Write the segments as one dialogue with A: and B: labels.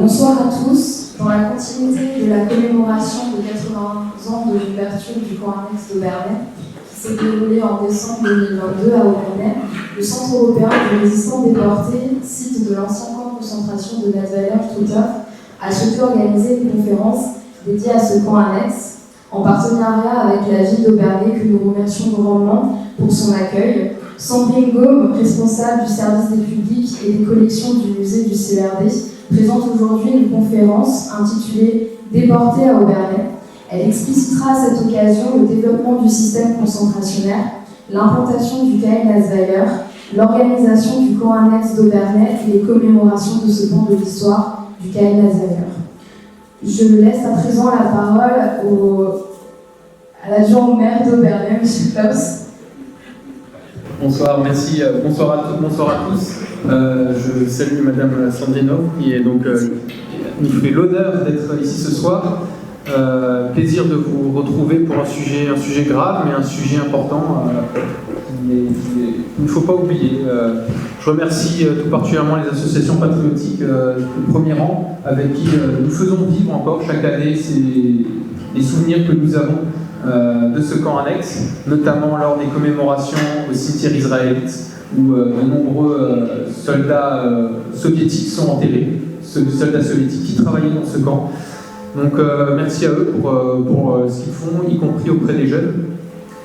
A: Bonsoir à tous. Dans la continuité de la commémoration de 80 ans de l'ouverture du camp annexe d'Aubernais, qui s'est déroulée en décembre 2022 à Aubernais, le Centre européen de résistants déportés, site de l'ancien camp de concentration de Natzweiler-Struthof, a souhaité organiser une conférence dédiée à ce camp annexe, en partenariat avec la ville d'Aubernais, que nous remercions grandement pour son accueil. Sandrine Gaume, responsable du service des publics et des collections du musée du CERD, présente aujourd'hui une conférence intitulée « Déportés à Aubernais ». Elle explicitera à cette occasion le développement du système concentrationnaire, l'implantation du KM Natzweiler, l'organisation du camp annexe d'Aubernais et les commémorations de ce pan de l'histoire du KM Natzweiler. Je laisse à présent la parole à l'adjoint au maire d'Aubernais, M. Klaus.
B: Bonsoir, merci. Bonsoir à tous. Je salue Madame Sandrino, qui nous fait l'honneur d'être ici ce soir. Plaisir de vous retrouver pour un sujet grave, mais un sujet important qu'il ne faut pas oublier. Je remercie tout particulièrement les associations patriotiques de premier rang, avec qui nous faisons vivre encore chaque année les souvenirs que nous avons de ce camp annexe, notamment lors des commémorations au cimetière israélite, où de nombreux soldats soviétiques sont enterrés, soldats soviétiques qui travaillaient dans ce camp. Donc merci à eux pour ce qu'ils font, y compris auprès des jeunes.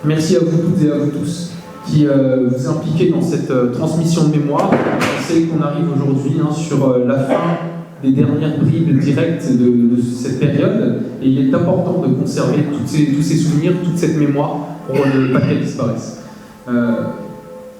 B: Merci à vous toutes et à vous tous qui vous impliquez dans cette transmission de mémoire. On sait qu'on arrive aujourd'hui sur la fin des dernières bribes directes de cette période, et il est important de conserver tous ces souvenirs, toute cette mémoire pour ne pas qu'elle disparaisse.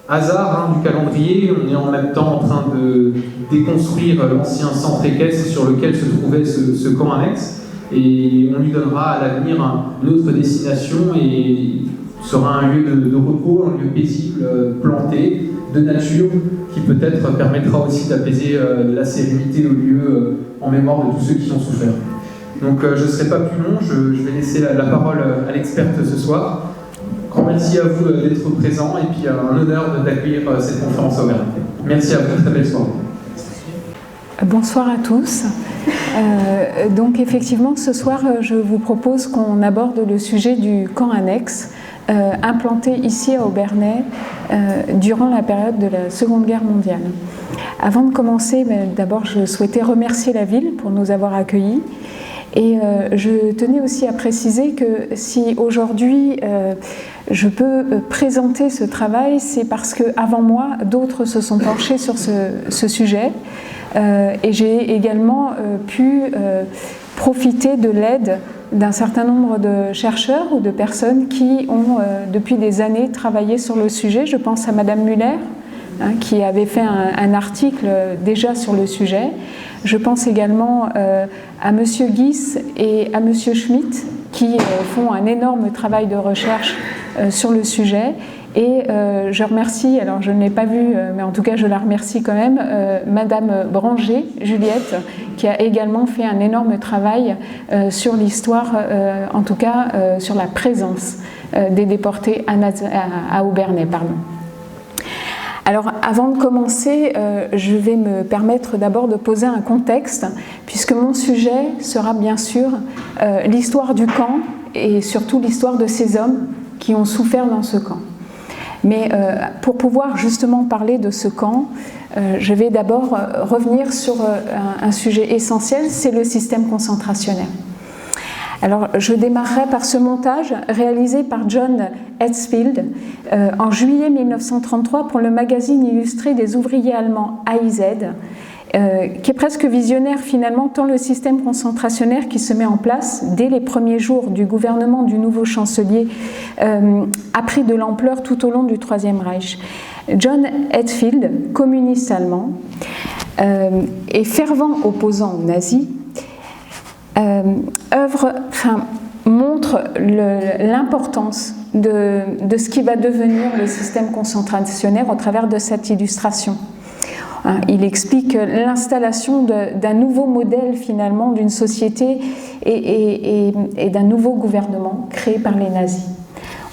B: Hasard du calendrier, on est en même temps en train de déconstruire l'ancien centre équestre sur lequel se trouvait ce camp annexe, et on lui donnera à l'avenir une autre destination, et sera un lieu de repos, un lieu paisible, planté, de nature, qui peut-être permettra aussi d'apaiser la sérénité au lieu en mémoire de tous ceux qui ont souffert. Donc je ne serai pas plus long, je vais laisser la parole à l'experte ce soir. Grand merci à vous d'être présents, et puis un honneur d'accueillir cette conférence à Aubernais. Merci à vous, très belle soirée.
C: Bonsoir à tous. Donc effectivement, ce soir, je vous propose qu'on aborde le sujet du camp annexe, implanté ici à Aubernais durant la période de la Seconde Guerre mondiale. Avant de commencer, d'abord je souhaitais remercier la ville pour nous avoir accueillis, et je tenais aussi à préciser que si aujourd'hui je peux présenter ce travail, c'est parce qu'avant moi, d'autres se sont penchés sur ce sujet, et j'ai également pu profiter de l'aide d'un certain nombre de chercheurs ou de personnes qui ont depuis des années travaillé sur le sujet. Je pense à Madame Muller, qui avait fait un article déjà sur le sujet. Je pense également à Monsieur Guis et à Monsieur Schmitt, qui font un énorme travail de recherche sur le sujet. Et je remercie, alors je ne l'ai pas vue, mais en tout cas je la remercie quand même, Madame Branger, Juliette, qui a également fait un énorme travail sur l'histoire, en tout cas sur la présence des déportés à Aubernais. Alors avant de commencer, je vais me permettre d'abord de poser un contexte, puisque mon sujet sera bien sûr l'histoire du camp, et surtout l'histoire de ces hommes qui ont souffert dans ce camp. Mais pour pouvoir justement parler de ce camp, je vais d'abord revenir sur un sujet essentiel, c'est le système concentrationnaire. Alors je démarrerai par ce montage réalisé par John Hetzfeld en juillet 1933 pour le magazine illustré des ouvriers allemands AIZ, qui est presque visionnaire finalement, tant le système concentrationnaire qui se met en place dès les premiers jours du gouvernement du nouveau chancelier a pris de l'ampleur tout au long du Troisième Reich. John Hetzfeld, communiste allemand et fervent opposant aux nazis, montre l'importance de ce qui va devenir le système concentrationnaire au travers de cette illustration. Il explique l'installation d'un nouveau modèle finalement d'une société et d'un nouveau gouvernement créé par les nazis.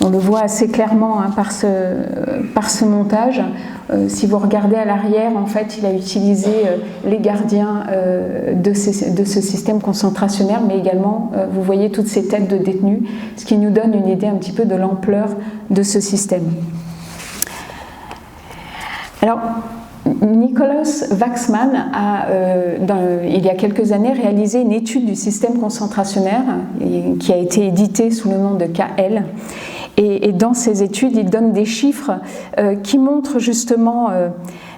C: On le voit assez clairement par ce montage. Si vous regardez à l'arrière, en fait, il a utilisé les gardiens de ce système concentrationnaire, mais également, vous voyez toutes ces têtes de détenus, ce qui nous donne une idée un petit peu de l'ampleur de ce système. Alors, Nikolaus Waxman a, il y a quelques années, réalisé une étude du système concentrationnaire qui a été éditée sous le nom de KL. Et dans ces études, il donne des chiffres qui montrent justement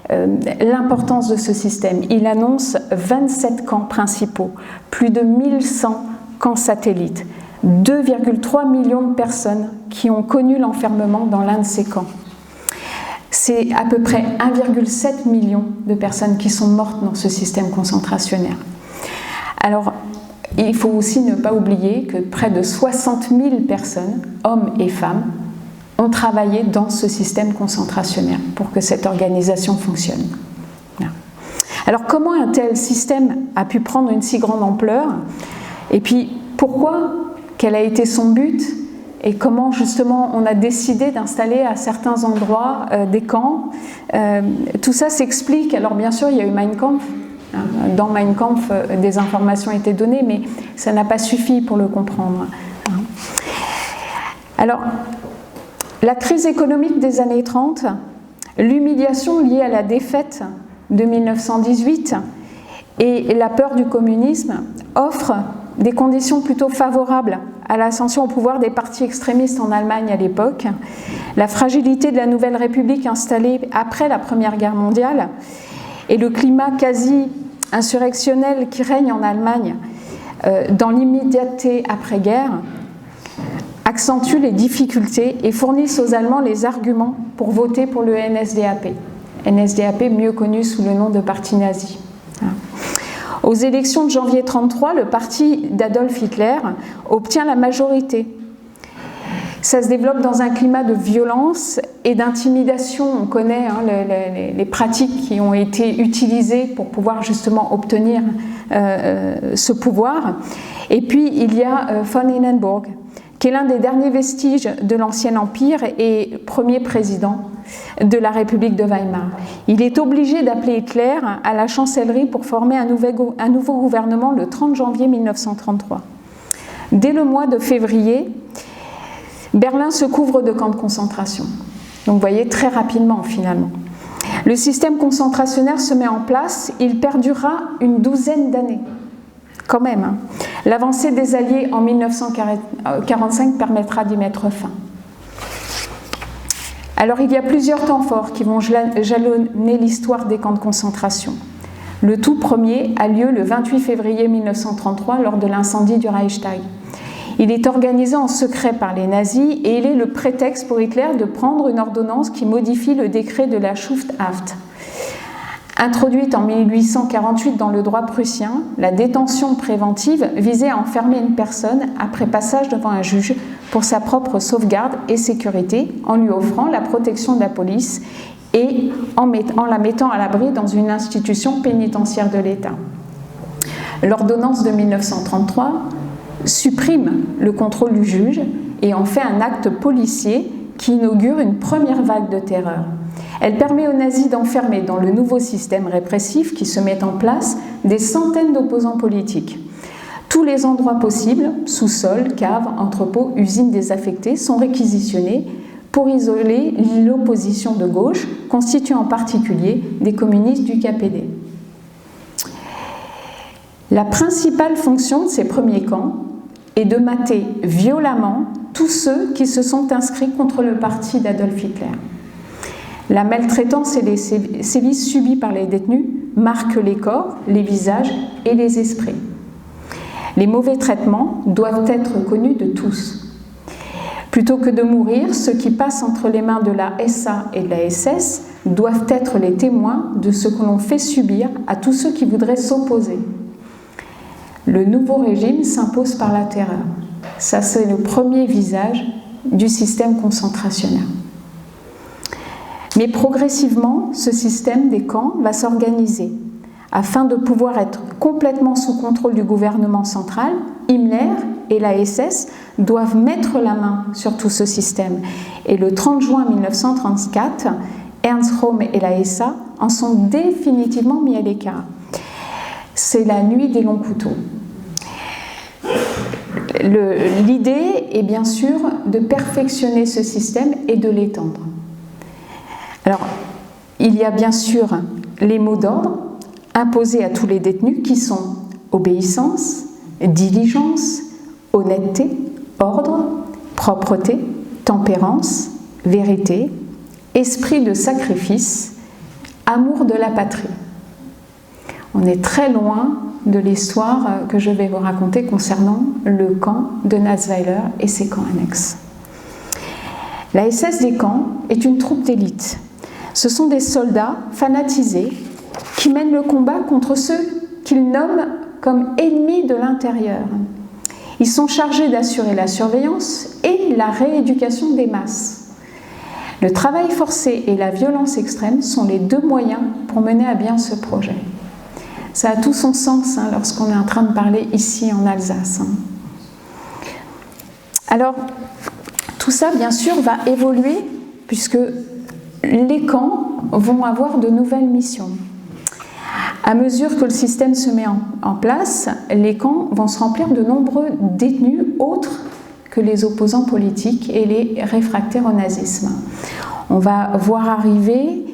C: l'importance de ce système. Il annonce 27 camps principaux, plus de 1100 camps satellites, 2,3 millions de personnes qui ont connu l'enfermement dans l'un de ces camps. C'est à peu près 1,7 million de personnes qui sont mortes dans ce système concentrationnaire. Alors, il faut aussi ne pas oublier que près de 60 000 personnes, hommes et femmes, ont travaillé dans ce système concentrationnaire pour que cette organisation fonctionne. Alors, comment un tel système a pu prendre une si grande ampleur? Et puis, pourquoi? Quel a été son but? Et comment justement on a décidé d'installer à certains endroits des camps. Tout ça s'explique. Alors bien sûr, il y a eu Mein Kampf. Dans Mein Kampf, des informations étaient données, mais ça n'a pas suffi pour le comprendre. Alors, la crise économique des années 30, l'humiliation liée à la défaite de 1918 et la peur du communisme offrent des conditions plutôt favorables à l'ascension au pouvoir des partis extrémistes en Allemagne à l'époque. La fragilité de la nouvelle République installée après la Première Guerre mondiale et le climat quasi insurrectionnel qui règne en Allemagne dans l'immédiateté après-guerre accentuent les difficultés et fournissent aux Allemands les arguments pour voter pour le NSDAP. NSDAP mieux connu sous le nom de parti nazi. Aux élections de janvier 1933, le parti d'Adolf Hitler obtient la majorité. Ça se développe dans un climat de violence et d'intimidation. On connaît les pratiques qui ont été utilisées pour pouvoir justement obtenir ce pouvoir. Et puis il y a von Hindenburg, qui est l'un des derniers vestiges de l'ancien empire et premier président de la République de Weimar. Il est obligé d'appeler Hitler à la chancellerie pour former un nouveau gouvernement le 30 janvier 1933. Dès le mois de février, Berlin se couvre de camps de concentration. Donc vous voyez, très rapidement finalement. Le système concentrationnaire se met en place, il perdurera une douzaine d'années. Quand même. L'avancée des Alliés en 1945 permettra d'y mettre fin. Alors il y a plusieurs temps forts qui vont jalonner l'histoire des camps de concentration. Le tout premier a lieu le 28 février 1933 lors de l'incendie du Reichstag. Il est organisé en secret par les nazis et il est le prétexte pour Hitler de prendre une ordonnance qui modifie le décret de la Schutzhaft. Introduite en 1848 dans le droit prussien, la détention préventive visait à enfermer une personne après passage devant un juge pour sa propre sauvegarde et sécurité, en lui offrant la protection de la police et en la mettant à l'abri dans une institution pénitentiaire de l'État. L'ordonnance de 1933 supprime le contrôle du juge et en fait un acte policier qui inaugure une première vague de terreur. Elle permet aux nazis d'enfermer dans le nouveau système répressif qui se met en place des centaines d'opposants politiques. Tous les endroits possibles, sous-sol, caves, entrepôts, usines désaffectées, sont réquisitionnés pour isoler l'opposition de gauche, constituée en particulier des communistes du KPD. La principale fonction de ces premiers camps est de mater violemment tous ceux qui se sont inscrits contre le parti d'Adolf Hitler. La maltraitance et les sévices subis par les détenus marquent les corps, les visages et les esprits. Les mauvais traitements doivent être connus de tous. Plutôt que de mourir, ceux qui passent entre les mains de la SA et de la SS doivent être les témoins de ce que l'on fait subir à tous ceux qui voudraient s'opposer. Le nouveau régime s'impose par la terreur. Ça, c'est le premier visage du système concentrationnaire. Mais progressivement, ce système des camps va s'organiser. Afin de pouvoir être complètement sous contrôle du gouvernement central, Himmler et la SS doivent mettre la main sur tout ce système. Et le 30 juin 1934, Ernst Röhm et la SA en sont définitivement mis à l'écart. C'est la nuit des longs couteaux. L'idée est bien sûr de perfectionner ce système et de l'étendre. Alors, il y a bien sûr les mots d'ordre imposés à tous les détenus qui sont obéissance, diligence, honnêteté, ordre, propreté, tempérance, vérité, esprit de sacrifice, amour de la patrie. On est très loin de l'histoire que je vais vous raconter concernant le camp de Natzweiler et ses camps annexes. La SS des camps est une troupe d'élite. Ce sont des soldats fanatisés qui mènent le combat contre ceux qu'ils nomment comme ennemis de l'intérieur. Ils sont chargés d'assurer la surveillance et la rééducation des masses. Le travail forcé et la violence extrême sont les deux moyens pour mener à bien ce projet. Ça a tout son sens lorsqu'on est en train de parler ici en Alsace. Alors, tout ça, bien sûr, va évoluer puisque les camps vont avoir de nouvelles missions. À mesure que le système se met en place, les camps vont se remplir de nombreux détenus autres que les opposants politiques et les réfractaires au nazisme. On va voir arriver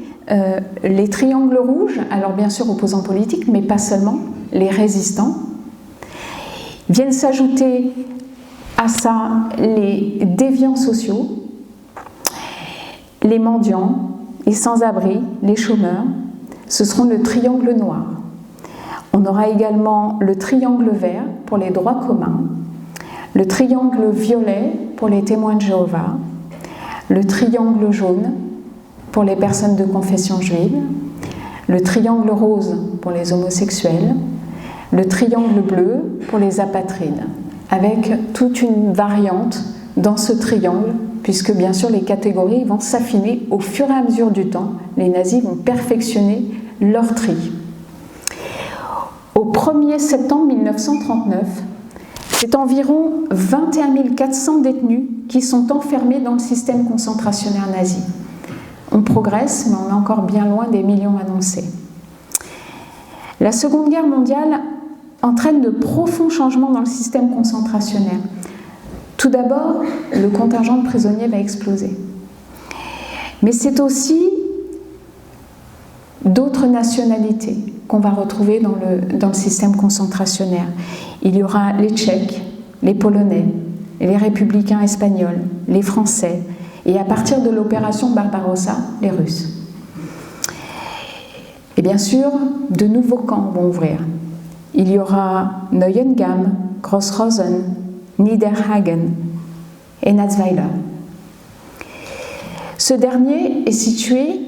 C: les triangles rouges, alors bien sûr opposants politiques, mais pas seulement, les résistants. Viennent s'ajouter à ça les déviants sociaux, les mendiants, les sans-abri, les chômeurs. Ce seront le triangle noir. On aura également le triangle vert pour les droits communs, le triangle violet pour les témoins de Jéhovah, le triangle jaune pour les personnes de confession juive, le triangle rose pour les homosexuels, le triangle bleu pour les apatrides, avec toute une variante dans ce triangle, puisque bien sûr les catégories vont s'affiner au fur et à mesure du temps. Les nazis vont perfectionner leur tri. Au 1er septembre 1939, c'est environ 21 400 détenus qui sont enfermés dans le système concentrationnaire nazi. On progresse, mais on est encore bien loin des millions annoncés. La Seconde Guerre mondiale entraîne de profonds changements dans le système concentrationnaire. Tout d'abord, le contingent de prisonniers va exploser. Mais c'est aussi d'autres nationalités qu'on va retrouver dans le système concentrationnaire. Il y aura les Tchèques, les Polonais, les Républicains espagnols, les Français, et à partir de l'opération Barbarossa, les Russes. Et bien sûr, de nouveaux camps vont ouvrir. Il y aura Neuengamme, Grossrosen, Niederhagen et Natzweiler. Ce dernier est situé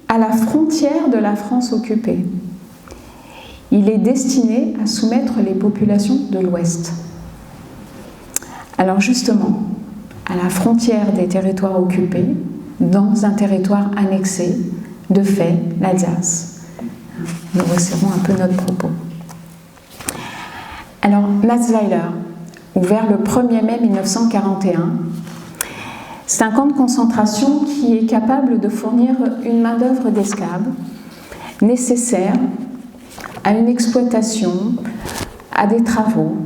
C: à la frontière de la France occupée. Il est destiné à soumettre les populations de l'Ouest. Alors justement, à la frontière des territoires occupés, dans un territoire annexé, de fait, l'Alsace. Nous resserrons un peu notre propos. Alors, Natzweiler, ouvert le 1er mai 1941, c'est un camp de concentration qui est capable de fournir une main-d'œuvre d'esclaves nécessaire à une exploitation, à des travaux,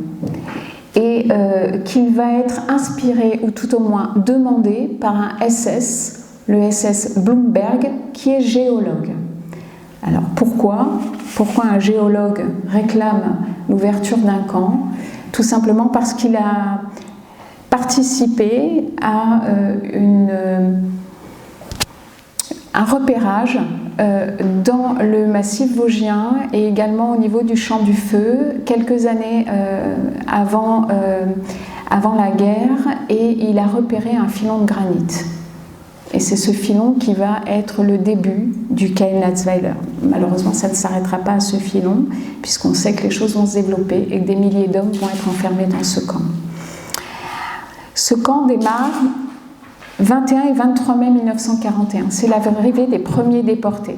C: et qu'il va être inspiré, ou tout au moins demandé, par un SS, le SS Blumberg, qui est géologue. Alors pourquoi un géologue réclame l'ouverture d'un camp? Tout simplement parce qu'il a participé à un repérage dans le massif vosgien et également au niveau du Champ du Feu, quelques années avant la guerre, et il a repéré un filon de granit. Et c'est ce filon qui va être le début du Keil Natzweiler. Malheureusement, ça ne s'arrêtera pas à ce filon, puisqu'on sait que les choses vont se développer et que des milliers d'hommes vont être enfermés dans ce camp. Ce camp démarre 21 et 23 mai 1941. C'est l'arrivée des premiers déportés.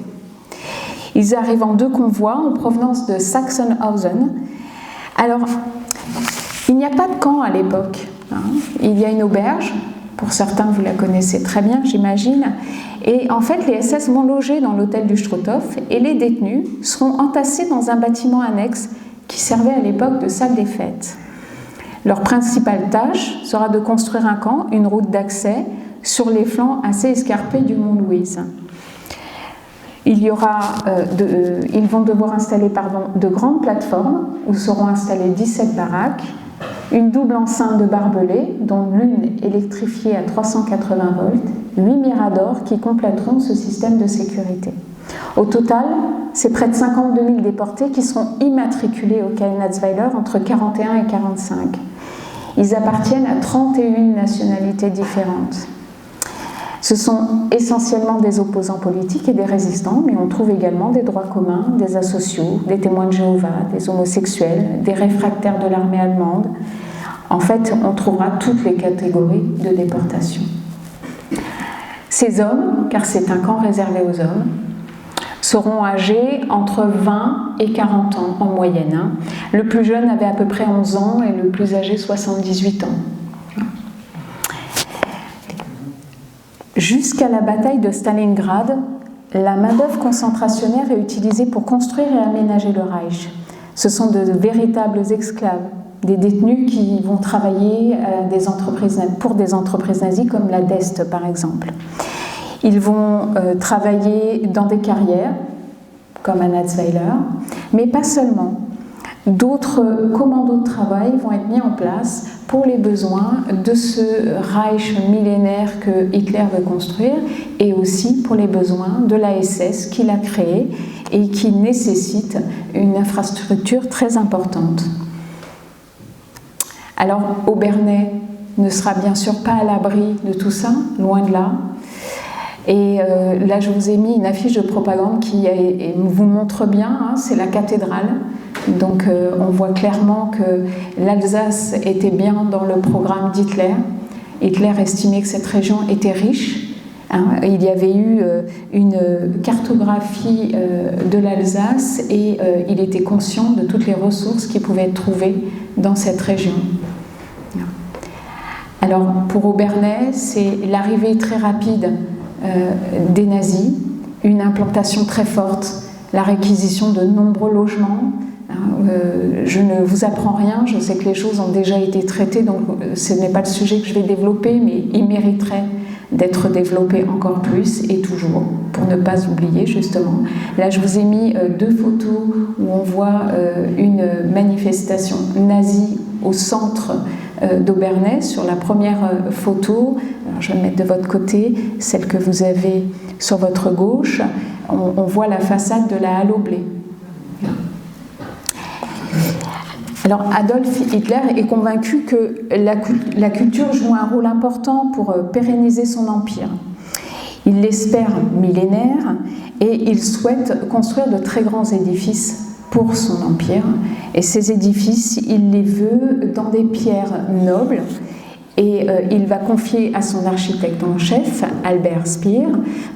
C: Ils arrivent en 2 convois en provenance de Sachsenhausen. Alors, il n'y a pas de camp à l'époque. Il y a une auberge, pour certains vous la connaissez très bien j'imagine, et en fait les SS vont loger dans l'hôtel du Struthof et les détenus seront entassés dans un bâtiment annexe qui servait à l'époque de salle des fêtes. Leur principale tâche sera de construire un camp, une route d'accès sur les flancs assez escarpés du mont Louise. Ils vont devoir installer de grandes plateformes où seront installées 17 baraques, une double enceinte de barbelés, dont l'une électrifiée à 380 volts, 8 miradors qui compléteront ce système de sécurité. Au total, c'est près de 52 000 déportés qui seront immatriculés au Kainatsweiler entre 41 et 45. Ils appartiennent à 31 nationalités différentes. Ce sont essentiellement des opposants politiques et des résistants, mais on trouve également des droits communs, des asociaux, des témoins de Jéhovah, des homosexuels, des réfractaires de l'armée allemande. En fait, on trouvera toutes les catégories de déportation. Ces hommes, car c'est un camp réservé aux hommes, seront âgés entre 20 et 40 ans en moyenne. Le plus jeune avait à peu près 11 ans et le plus âgé 78 ans. Jusqu'à la bataille de Stalingrad, la main-d'œuvre concentrationnaire est utilisée pour construire et aménager le Reich. Ce sont de véritables esclaves, des détenus qui vont travailler pour des entreprises nazies comme la Dest par exemple. Ils vont travailler dans des carrières, comme à Natzweiler, mais pas seulement. D'autres commandos de travail vont être mis en place pour les besoins de ce Reich millénaire que Hitler veut construire et aussi pour les besoins de la SS qu'il a créée et qui nécessite une infrastructure très importante. Alors, Obernai ne sera bien sûr pas à l'abri de tout ça, loin de là. Et là, je vous ai mis une affiche de propagande qui vous montre bien, c'est la cathédrale. Donc on voit clairement que l'Alsace était bien dans le programme d'Hitler. Hitler estimait que cette région était riche. Il y avait eu une cartographie de l'Alsace et il était conscient de toutes les ressources qui pouvaient être trouvées dans cette région. Alors pour Obernai, c'est l'arrivée très rapide des nazis, une implantation très forte, la réquisition de nombreux logements. Je ne vous apprends rien, je sais que les choses ont déjà été traitées, donc ce n'est pas le sujet que je vais développer, mais il mériterait d'être développé encore plus et toujours, pour ne pas oublier justement. Là, je vous ai mis deux photos où on voit une manifestation nazie au centre d'Obernai. Sur la première photo, alors je vais me mettre de votre côté, celle que vous avez sur votre gauche, on voit la façade de la halle au blé. Alors Adolf Hitler est convaincu que la culture joue un rôle important pour pérenniser son empire. Il l'espère millénaire et il souhaite construire de très grands édifices pour son empire. Et ces édifices, il les veut dans des pierres nobles et il va confier à son architecte en chef, Albert Speer,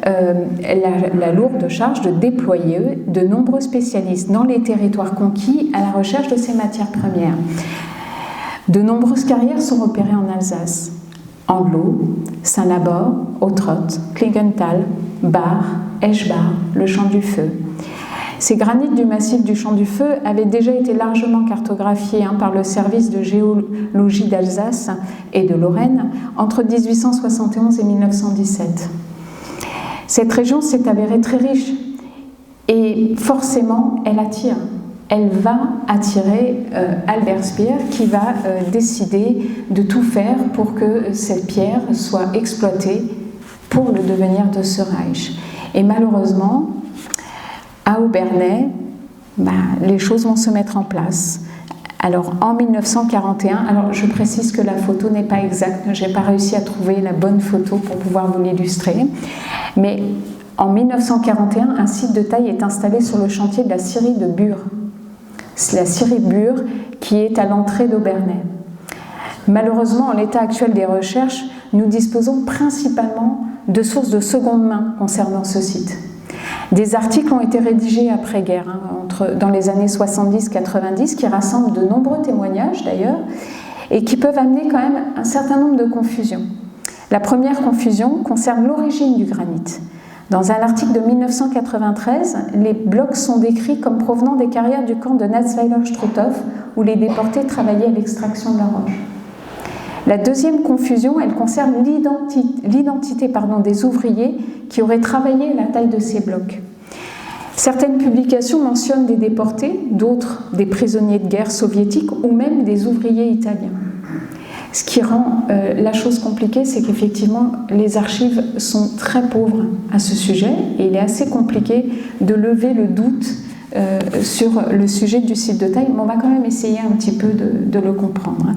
C: la lourde charge de déployer de nombreux spécialistes dans les territoires conquis à la recherche de ces matières premières. De nombreuses carrières sont repérées en Alsace. Andelot, Saint-Labor, Autrot, Klingenthal, Bar, Eschbar, le Champ du Feu. Ces granites du massif du Champ du Feu avaient déjà été largement cartographiés par le service de géologie d'Alsace et de Lorraine entre 1871 et 1917. Cette région s'est avérée très riche et forcément elle attire. Elle va attirer Albert Speer qui va décider de tout faire pour que cette pierre soit exploitée pour le devenir de ce Reich. Et malheureusement, à Obernai, les choses vont se mettre en place. Alors en 1941, alors je précise que la photo n'est pas exacte, je n'ai pas réussi à trouver la bonne photo pour pouvoir vous l'illustrer, mais en 1941, un site de taille est installé sur le chantier de la scierie de Bure. C'est la scierie de Bure qui est à l'entrée d'Obernai. Malheureusement, en l'état actuel des recherches, nous disposons principalement de sources de seconde main concernant ce site. Des articles ont été rédigés après-guerre, dans les années 70-90, qui rassemblent de nombreux témoignages d'ailleurs, et qui peuvent amener quand même un certain nombre de confusions. La première confusion concerne l'origine du granit. Dans un article de 1993, les blocs sont décrits comme provenant des carrières du camp de Natzweiler-Struthof, où les déportés travaillaient à l'extraction de la roche. La deuxième confusion, elle concerne l'identité des ouvriers qui auraient travaillé à la taille de ces blocs. Certaines publications mentionnent des déportés, d'autres des prisonniers de guerre soviétiques ou même des ouvriers italiens. Ce qui rend la chose compliquée, c'est qu'effectivement, les archives sont très pauvres à ce sujet et il est assez compliqué de lever le doute sur le sujet du site de taille, mais on va quand même essayer un petit peu de le comprendre.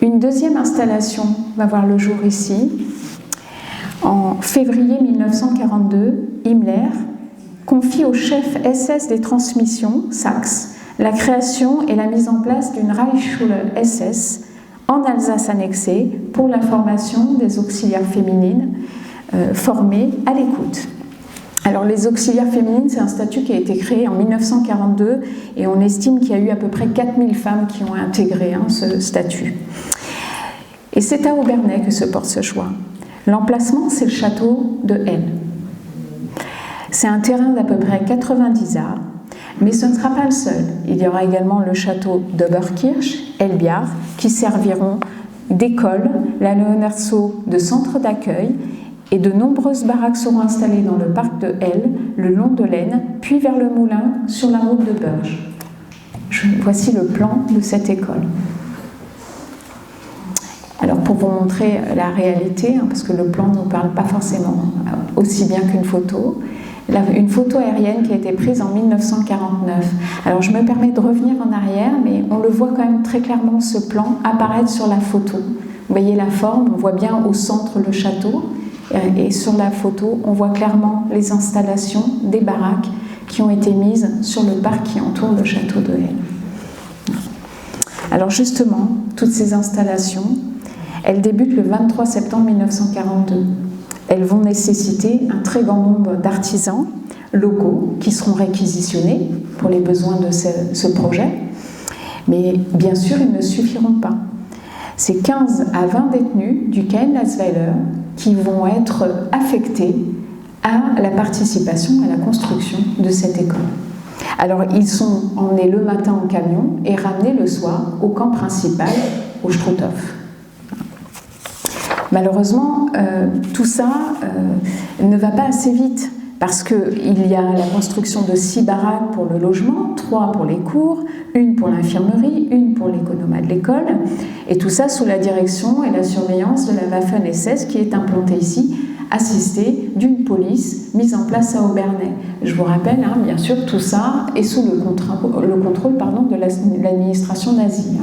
C: Une deuxième installation va voir le jour ici. En février 1942, Himmler confie au chef SS des transmissions, Sachs, la création et la mise en place d'une Reichsschule SS en Alsace annexée pour la formation des auxiliaires féminines formées à l'écoute. Alors les auxiliaires féminines, c'est un statut qui a été créé en 1942 et on estime qu'il y a eu à peu près 4000 femmes qui ont intégré ce statut. Et c'est à Obernai que se porte ce choix. L'emplacement, c'est le château de Hell. C'est un terrain d'à peu près 90 arts, mais ce ne sera pas le seul. Il y aura également le château d'Oberkirch, Elbiar, qui serviront d'école, la Leonardo de centre d'accueil, et de nombreuses baraques seront installées dans le parc de Hell, le long de l'Aisne, puis vers le moulin sur la route de Burge. Voici le plan de cette école. Alors pour vous montrer la réalité, parce que le plan ne nous parle pas forcément aussi bien qu'une photo, une photo aérienne qui a été prise en 1949. Alors je me permets de revenir en arrière, mais on le voit quand même très clairement ce plan apparaître sur la photo. Vous voyez la forme, on voit bien au centre le château, et sur la photo, on voit clairement les installations des baraques qui ont été mises sur le parc qui entoure le château de Hell. Alors justement, toutes ces installations, elles débutent le 23 septembre 1942. Elles vont nécessiter un très grand nombre d'artisans locaux qui seront réquisitionnés pour les besoins de ce projet. Mais bien sûr, ils ne suffiront pas. C'est 15 à 20 détenus du KN Natzweiler qui vont être affectés à la participation à la construction de cette école. Alors, ils sont emmenés le matin en camion et ramenés le soir au camp principal, au Struthof. Malheureusement, tout ça ne va pas assez vite parce qu'il y a la construction de 6 baraques pour le logement, 3 pour les cours, 1 pour l'infirmerie, 1 pour l'économat de l'école, et tout ça sous la direction et la surveillance de la Waffen-SS qui est implantée ici, assistée d'une police mise en place à Obernai. Je vous rappelle, bien sûr, tout ça est sous le contrôle de l'administration nazie.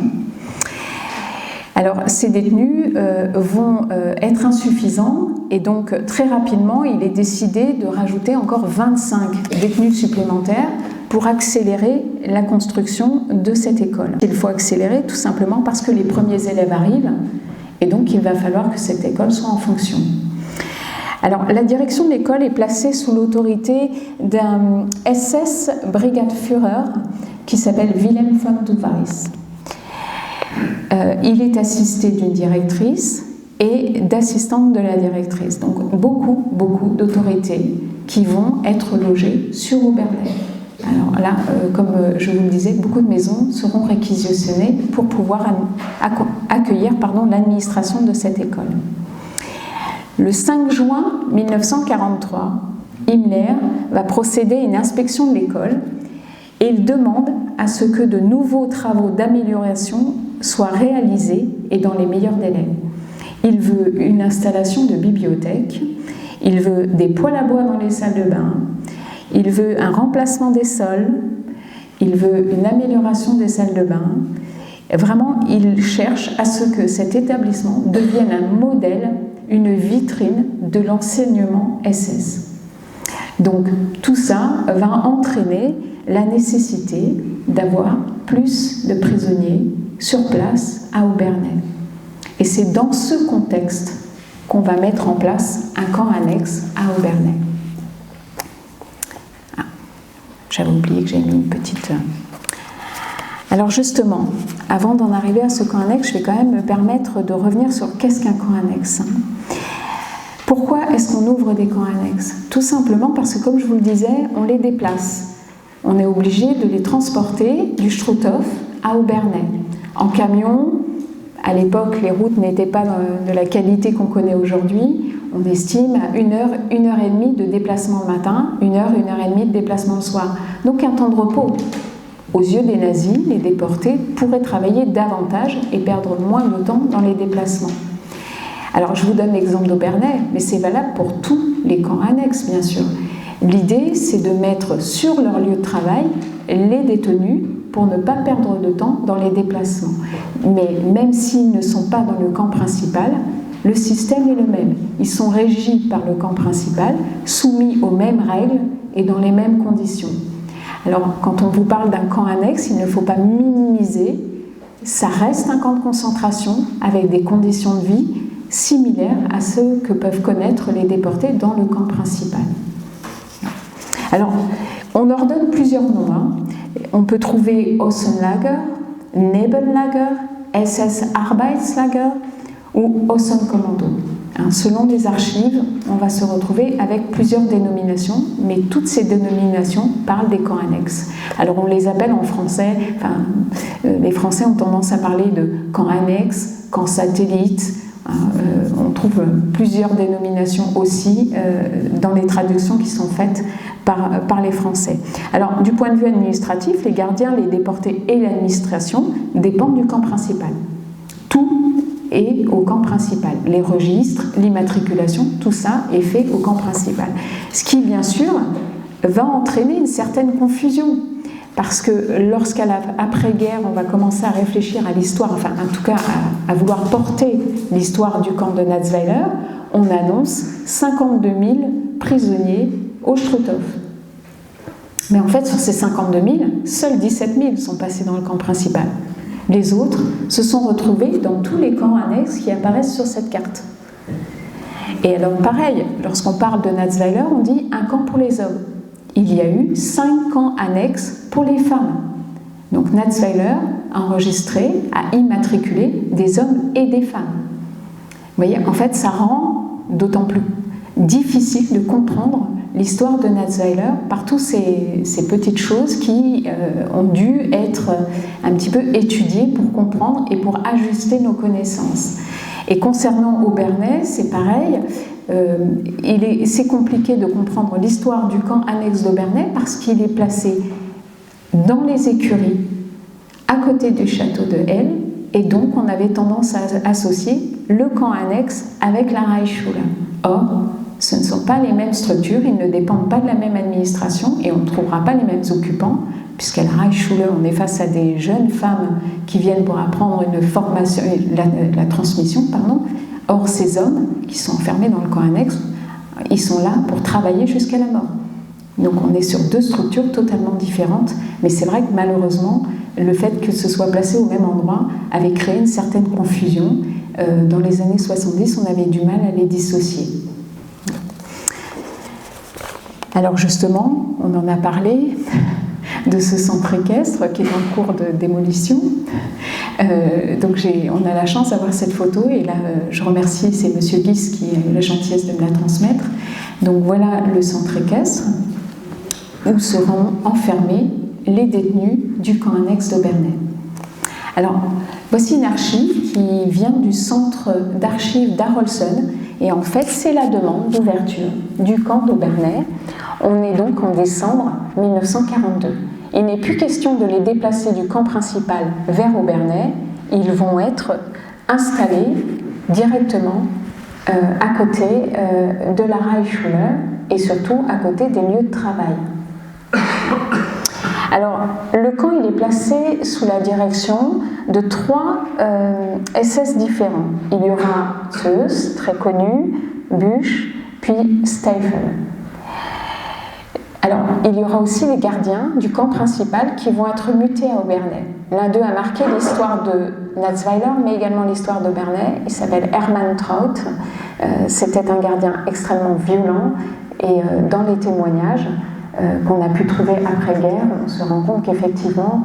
C: Alors, ces détenus vont être insuffisants et donc très rapidement, il est décidé de rajouter encore 25 détenus supplémentaires pour accélérer la construction de cette école. Il faut accélérer tout simplement parce que les premiers élèves arrivent et donc il va falloir que cette école soit en fonction. Alors, la direction de l'école est placée sous l'autorité d'un SS Brigadeführer qui s'appelle Wilhelm von Duvaris. Il est assisté d'une directrice et d'assistantes de la directrice. Donc beaucoup d'autorités qui vont être logées sur Obernai. Alors là, comme je vous le disais, beaucoup de maisons seront réquisitionnées pour pouvoir accueillir l'administration de cette école. Le 5 juin 1943, Himmler va procéder à une inspection de l'école et il demande à ce que de nouveaux travaux d'amélioration soient réalisés et dans les meilleurs délais. Il veut une installation de bibliothèque, il veut des poêles à bois dans les salles de bain, il veut un remplacement des sols, il veut une amélioration des salles de bain. Vraiment, il cherche à ce que cet établissement devienne un modèle, une vitrine de l'enseignement SS. Donc tout ça va entraîner la nécessité d'avoir plus de prisonniers sur place à Obernai. Et c'est dans ce contexte qu'on va mettre en place un camp annexe à Obernai. J'avais oublié que j'ai mis une petite... Alors justement, avant d'en arriver à ce camp annexe, je vais quand même me permettre de revenir sur qu'est-ce qu'un camp annexe. Pourquoi est-ce qu'on ouvre des camps annexes? Tout simplement parce que, comme je vous le disais, on les déplace. On est obligé de les transporter du Struthof à Obernai. En camion, à l'époque, les routes n'étaient pas de la qualité qu'on connaît aujourd'hui. On estime à 1 heure, 1 heure et demie de déplacement le matin, 1 heure, 1 heure et demie de déplacement le soir. Donc un temps de repos. Aux yeux des nazis, les déportés pourraient travailler davantage et perdre moins de temps dans les déplacements. Alors je vous donne l'exemple d'Obernai, mais c'est valable pour tous les camps annexes, bien sûr. L'idée, c'est de mettre sur leur lieu de travail les détenus pour ne pas perdre de temps dans les déplacements. Mais même s'ils ne sont pas dans le camp principal, le système est le même. Ils sont régis par le camp principal, soumis aux mêmes règles et dans les mêmes conditions. Alors, quand on vous parle d'un camp annexe, il ne faut pas minimiser. Ça reste un camp de concentration avec des conditions de vie similaires à ceux que peuvent connaître les déportés dans le camp principal. Alors, on leur donne plusieurs noms. On peut trouver Außenlager, Nebenlager, SS Arbeitslager ou Außenkommando. Selon les archives, on va se retrouver avec plusieurs dénominations, mais toutes ces dénominations parlent des camps annexes. Alors on les appelle en français, les Français ont tendance à parler de camps annexes, camps satellites. On trouve plusieurs dénominations aussi dans les traductions qui sont faites par les Français. Alors du point de vue administratif, les gardiens, les déportés et l'administration dépendent du camp principal. Tout est au camp principal. Les registres, l'immatriculation, tout ça est fait au camp principal. Ce qui, bien sûr, va entraîner une certaine confusion. Parce que lorsqu'à l'après-guerre, on va commencer à réfléchir à l'histoire, enfin en tout cas à vouloir porter l'histoire du camp de Natzweiler, on annonce 52 000 prisonniers au Struthof. Mais en fait, sur ces 52 000, seuls 17 000 sont passés dans le camp principal. Les autres se sont retrouvés dans tous les camps annexes qui apparaissent sur cette carte. Et alors pareil, lorsqu'on parle de Natzweiler, on dit un camp pour les hommes. Il y a eu 5 camps annexes pour les femmes. Donc Natzweiler a enregistré, a immatriculé des hommes et des femmes. Vous voyez, en fait, ça rend d'autant plus difficile de comprendre l'histoire de Natzweiler par toutes ces petites choses qui ont dû être un petit peu étudiées pour comprendre et pour ajuster nos connaissances. Et concernant Obernai, c'est pareil. C'est compliqué de comprendre l'histoire du camp annexe d'Obernai parce qu'il est placé dans les écuries, à côté du château de Hell, et donc on avait tendance à associer le camp annexe avec la Reichsschule. Or, ce ne sont pas les mêmes structures, ils ne dépendent pas de la même administration et on ne trouvera pas les mêmes occupants, puisqu'à la Reichsschule, on est face à des jeunes femmes qui viennent pour apprendre une formation, la transmission, pardon. Or, ces hommes qui sont enfermés dans le camp annexe, ils sont là pour travailler jusqu'à la mort. Donc on est sur 2 structures totalement différentes, mais c'est vrai que malheureusement, le fait que ce soit placé au même endroit avait créé une certaine confusion. Dans les années 70, on avait du mal à les dissocier. Alors justement, on en a parlé de ce centre équestre qui est en cours de démolition. Donc on a la chance d'avoir cette photo et là je remercie, c'est Monsieur Guis qui a eu la gentillesse de me la transmettre. Donc voilà le centre équestre où seront enfermés les détenus du camp annexe d'Obernai. Alors voici une archive qui vient du centre d'archives d'Arolsen et en fait c'est la demande d'ouverture du camp d'Obernai. On est donc en décembre 1942. Il n'est plus question de les déplacer du camp principal vers Obernai, ils vont être installés directement à côté de la Reichsschule et surtout à côté des lieux de travail. Alors, le camp il est placé sous la direction de 3 SS différents. Il y aura Zeus, très connu, Busch, puis Steffen. Alors, il y aura aussi les gardiens du camp principal qui vont être mutés à Obernai. L'un d'eux a marqué l'histoire de Natzweiler, mais également l'histoire d'Obernai. Il s'appelle Hermann Traut. C'était un gardien extrêmement violent et dans les témoignages, qu'on a pu trouver après-guerre, on se rend compte qu'effectivement,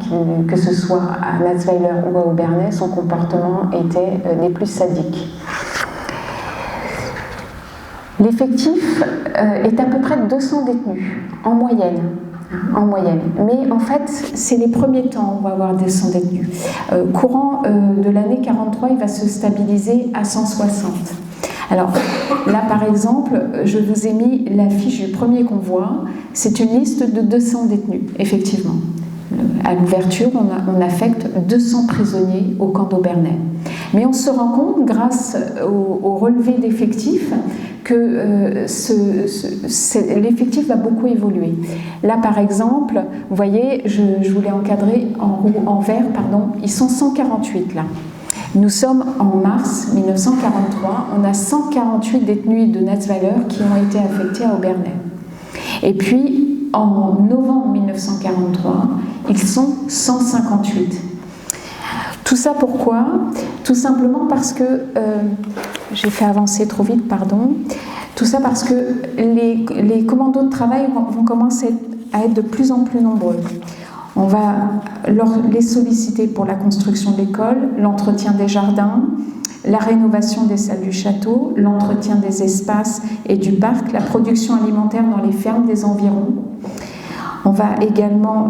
C: que ce soit à Natzweiler ou à Obernai, son comportement était des plus sadiques. L'effectif est à peu près de 200 détenus, en moyenne. Mais en fait, c'est les premiers temps où on va avoir 200 détenus. Courant de l'année 43, il va se stabiliser à 160. Alors là, par exemple, je vous ai mis la fiche du premier convoi. C'est une liste de 200 détenus, effectivement. À l'ouverture, on affecte 200 prisonniers au camp d'Obernai. Mais on se rend compte, grâce au relevé d'effectifs, que l'effectif va beaucoup évoluer. Là, par exemple, vous voyez, je voulais encadrer en vert, ils sont 148 là. Nous sommes en mars 1943, on a 148 détenus de Natzweiler qui ont été affectés à Obernai. Et puis, en novembre 1943, ils sont 158. Tout ça pourquoi ? Tout simplement parce que, j'ai fait avancer trop vite, pardon. Tout ça parce que les commandos de travail vont commencer à être de plus en plus nombreux. On va les solliciter pour la construction de l'école, l'entretien des jardins, la rénovation des salles du château, l'entretien des espaces et du parc, la production alimentaire dans les fermes des environs. On va également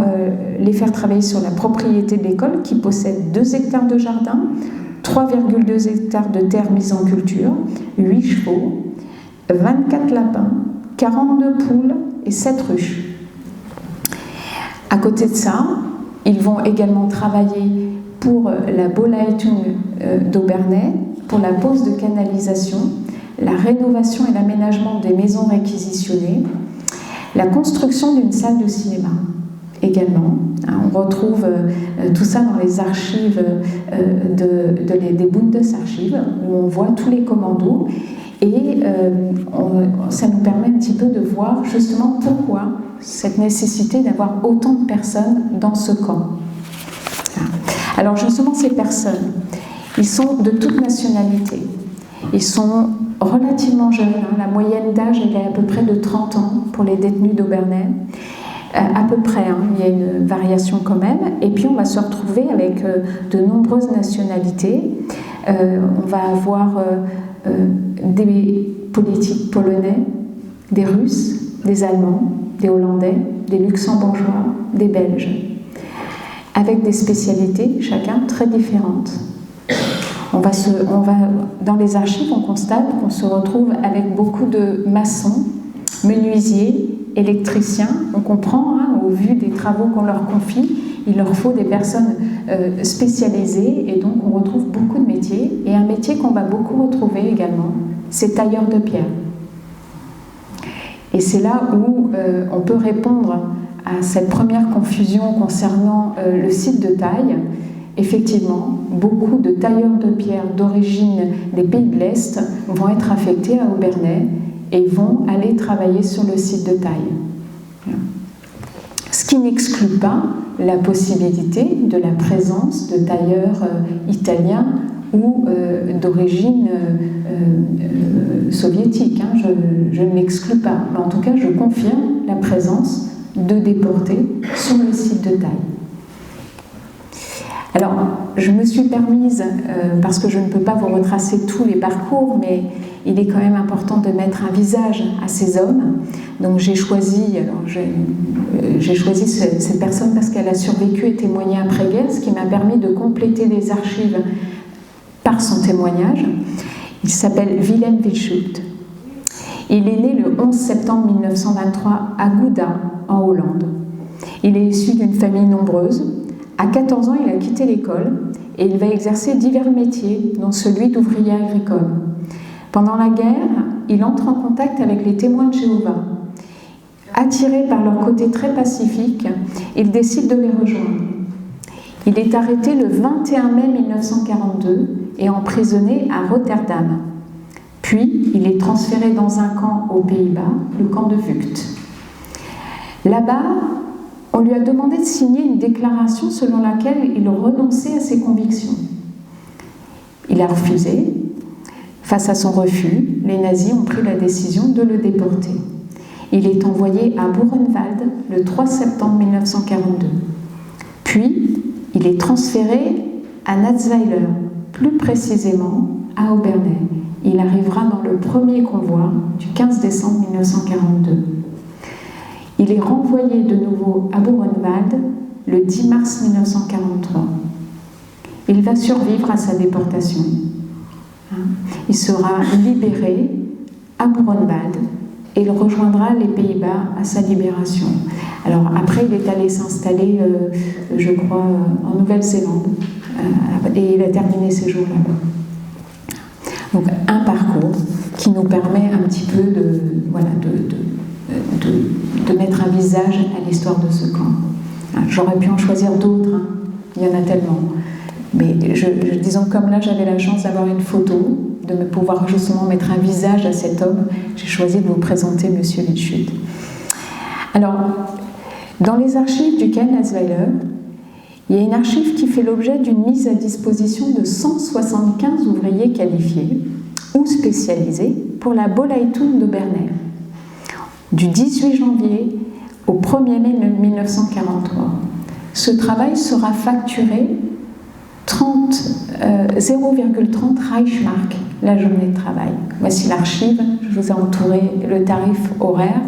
C: les faire travailler sur la propriété de l'école qui possède 2 hectares de jardin, 3,2 hectares de terre mise en culture, 8 chevaux, 24 lapins, 42 poules et 7 ruches. À côté de ça, ils vont également travailler pour la Bauleitung d'Obernai, pour la pose de canalisation, la rénovation et l'aménagement des maisons réquisitionnées, la construction d'une salle de cinéma également. On retrouve tout ça dans les archives des Bundesarchives, où on voit tous les commandos. Et ça nous permet un petit peu de voir justement pourquoi cette nécessité d'avoir autant de personnes dans ce camp. Alors justement, ces personnes, ils sont de toute nationalité. Ils sont relativement jeunes. La moyenne d'âge elle est à peu près de 30 ans pour les détenus d'Obernai. À peu près, il y a une variation quand même. Et puis on va se retrouver avec de nombreuses nationalités. On va avoir des politiques polonais, des Russes, des Allemands, des Hollandais, des Luxembourgeois, des Belges, avec des spécialités, chacun très différentes. Dans les archives, on constate qu'on se retrouve avec beaucoup de maçons, menuisiers, électriciens. On comprend, au vu des travaux qu'on leur confie, il leur faut des personnes spécialisées, et donc on retrouve beaucoup de métiers. Et un métier qu'on va beaucoup retrouver également, c'est tailleur de pierre. Et c'est là où on peut répondre à cette première confusion concernant le site de taille. Effectivement, beaucoup de tailleurs de pierre d'origine des pays de l'Est vont être affectés à Obernai et vont aller travailler sur le site de taille. Ce qui n'exclut pas la possibilité de la présence de tailleurs italiens ou d'origine soviétique. Je ne l'exclus pas, mais en tout cas, je confirme la présence de déportés sur le site de taille. Alors, je me suis permise, parce que je ne peux pas vous retracer tous les parcours, mais il est quand même important de mettre un visage à ces hommes. Donc j'ai choisi cette personne parce qu'elle a survécu et témoigné après-guerre, ce qui m'a permis de compléter les archives par son témoignage. Il s'appelle Willem Wilschutt. Il est né le 11 septembre 1923 à Gouda, en Hollande. Il est issu d'une famille nombreuse. À 14 ans, il a quitté l'école et il va exercer divers métiers, dont celui d'ouvrier agricole. Pendant la guerre, il entre en contact avec les témoins de Jéhovah. Attiré par leur côté très pacifique, il décide de les rejoindre. Il est arrêté le 21 mai 1942 et emprisonné à Rotterdam. Puis, il est transféré dans un camp aux Pays-Bas, le camp de Vught. Là-bas, on lui a demandé de signer une déclaration selon laquelle il renonçait à ses convictions. Il a refusé. Face à son refus, les nazis ont pris la décision de le déporter. Il est envoyé à Buchenwald le 3 septembre 1942. Puis, il est transféré à Natzweiler, plus précisément à Obernai. Il arrivera dans le premier convoi du 15 décembre 1942. Il est renvoyé de nouveau à Buchenwald le 10 mars 1943. Il va survivre à sa déportation. Il sera libéré à Buchenwald et il rejoindra les Pays-Bas à sa libération. Alors après, il est allé s'installer, je crois, en Nouvelle-Zélande et il a terminé ses jours là-bas. Donc un parcours qui nous permet un petit peu de mettre un visage à l'histoire de ce camp. J'aurais pu en choisir d'autres, hein. Il y en a tellement. Mais disons que comme là j'avais la chance d'avoir une photo, de me pouvoir justement mettre un visage à cet homme, j'ai choisi de vous présenter M. Lichtschut. Alors, dans les archives du camp Natzweiler, il y a une archive qui fait l'objet d'une mise à disposition de 175 ouvriers qualifiés ou spécialisés pour la Bolleitung d'Obernai, du 18 janvier au 1er mai 1943. Ce travail sera facturé 0,30 Reichsmark la journée de travail. Voici l'archive, je vous ai entouré le tarif horaire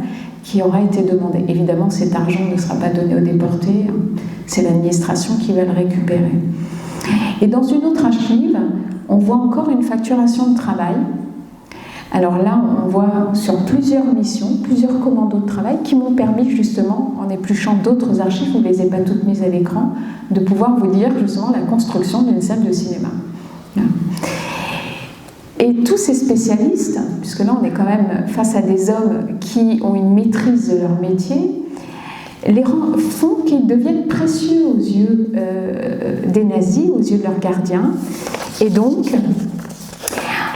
C: qui aura été demandé. Évidemment, cet argent ne sera pas donné aux déportés, c'est l'administration qui va le récupérer. Et dans une autre archive, on voit encore une facturation de travail. Alors là, on voit sur plusieurs missions, plusieurs commandos de travail qui m'ont permis justement, en épluchant d'autres archives, je ne les ai pas toutes mises à l'écran, de pouvoir vous dire justement la construction d'une salle de cinéma. Et tous ces spécialistes, puisque là on est quand même face à des hommes qui ont une maîtrise de leur métier, font qu'ils deviennent précieux aux yeux des nazis, aux yeux de leurs gardiens. Et donc,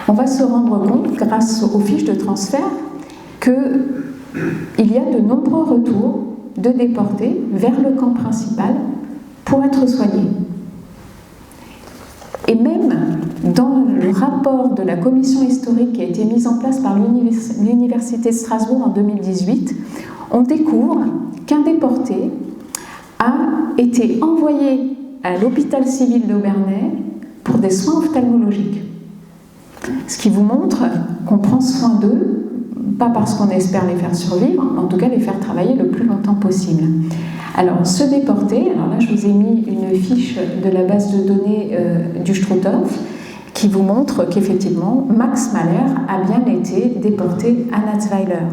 C: on va se rendre compte, grâce aux fiches de transfert, qu'il y a de nombreux retours de déportés vers le camp principal pour être soignés. Et même dans le rapport de la commission historique qui a été mise en place par l'Université de Strasbourg en 2018, on découvre qu'un déporté a été envoyé à l'hôpital civil d'Obernai pour des soins ophtalmologiques. Ce qui vous montre qu'on prend soin d'eux, pas parce qu'on espère les faire survivre, mais en tout cas les faire travailler le plus longtemps possible. Alors, ce déporté, alors là je vous ai mis une fiche de la base de données du Struthof qui vous montre qu'effectivement Max Mahler a bien été déporté à Natzweiler.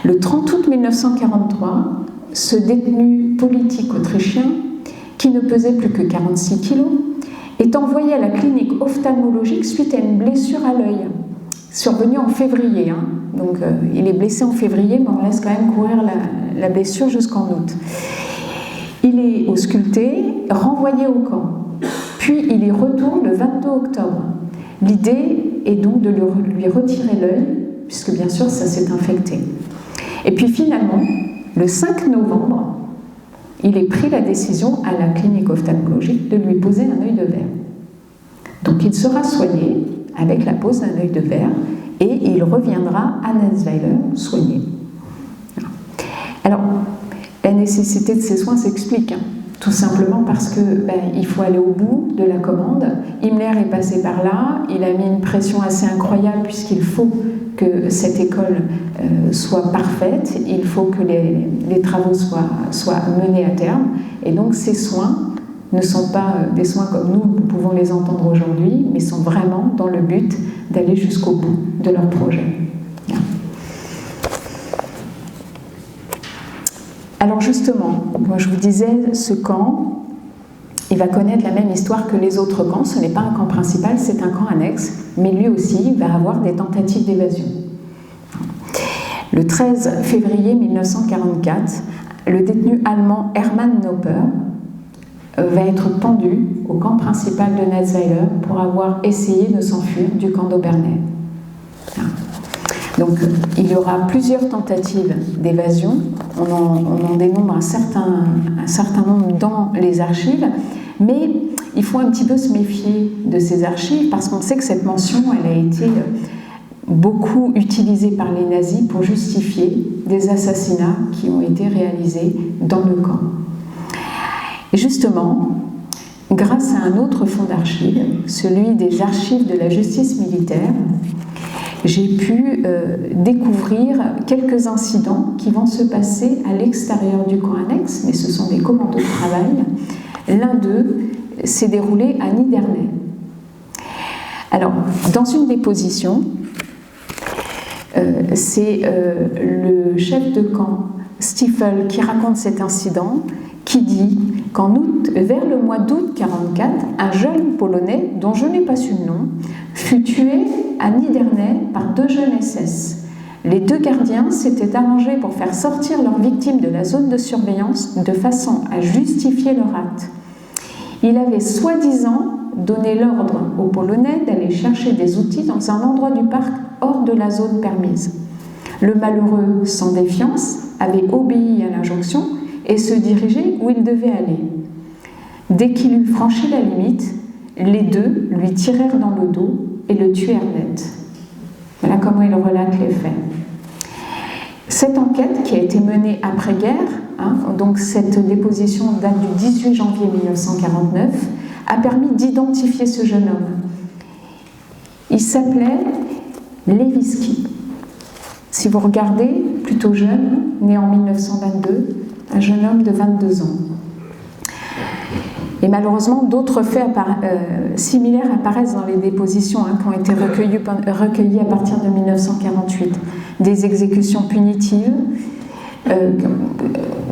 C: Le 30 août 1943, ce détenu politique autrichien, qui ne pesait plus que 46 kilos, est envoyé à la clinique ophtalmologique suite à une blessure à l'œil, survenue en février. Donc il est blessé en février, mais on laisse quand même courir la blessure jusqu'en août. Il est ausculté, renvoyé au camp, puis il y retourne le 22 octobre. L'idée est donc de lui retirer l'œil, puisque bien sûr ça s'est infecté. Et puis finalement, le 5 novembre, il est pris la décision à la clinique ophtalmologique de lui poser un œil de verre. Donc il sera soigné avec la pose d'un œil de verre et il reviendra à Natzweiler soigné. Alors, la nécessité de ces soins s'explique, tout simplement parce que il faut aller au bout de la commande. Himmler est passé par là, il a mis une pression assez incroyable puisqu'il faut que cette école soit parfaite, il faut que les travaux soient menés à terme, et donc ces soins ne sont pas des soins comme nous pouvons les entendre aujourd'hui, mais sont vraiment dans le but d'aller jusqu'au bout de leur projet. Alors justement, moi je vous disais, ce camp, il va connaître la même histoire que les autres camps. Ce n'est pas un camp principal, c'est un camp annexe, mais lui aussi va avoir des tentatives d'évasion. Le 13 février 1944, le détenu allemand Hermann Nopper va être pendu au camp principal de Natzweiler pour avoir essayé de s'enfuir du camp d'Obernai. Donc il y aura plusieurs tentatives d'évasion, on en dénombre un certain nombre dans les archives, mais il faut un petit peu se méfier de ces archives parce qu'on sait que cette mention elle a été beaucoup utilisé par les nazis pour justifier des assassinats qui ont été réalisés dans le camp. Et justement, grâce à un autre fonds d'archives, celui des archives de la justice militaire, j'ai pu découvrir quelques incidents qui vont se passer à l'extérieur du camp annexe, mais ce sont des commandos de travail. L'un d'eux s'est déroulé à Nidernais. Alors, dans une déposition, c'est le chef de camp Stiefel qui raconte cet incident, qui dit vers le mois d'août 1944, un jeune Polonais, dont je n'ai pas su le nom, fut tué à Nidernais par 2 jeunes SS. Les 2 gardiens s'étaient arrangés pour faire sortir leurs victimes de la zone de surveillance de façon à justifier leur acte. Il avait soi-disant donné l'ordre aux Polonais d'aller chercher des outils dans un endroit du parc hors de la zone permise. Le malheureux, sans défiance, avait obéi à l'injonction et se dirigeait où il devait aller. Dès qu'il eut franchi la limite, les 2 lui tirèrent dans le dos et le tuèrent net. Voilà comment il relate les faits. Cette enquête, qui a été menée après-guerre, donc cette déposition date du 18 janvier 1949, a permis d'identifier ce jeune homme. Il s'appelait Lewicki. Si vous regardez, plutôt jeune, né en 1922, un jeune homme de 22 ans. Et malheureusement, d'autres faits similaires apparaissent dans les dépositions qui ont été recueillies à partir de 1948. Des exécutions punitives,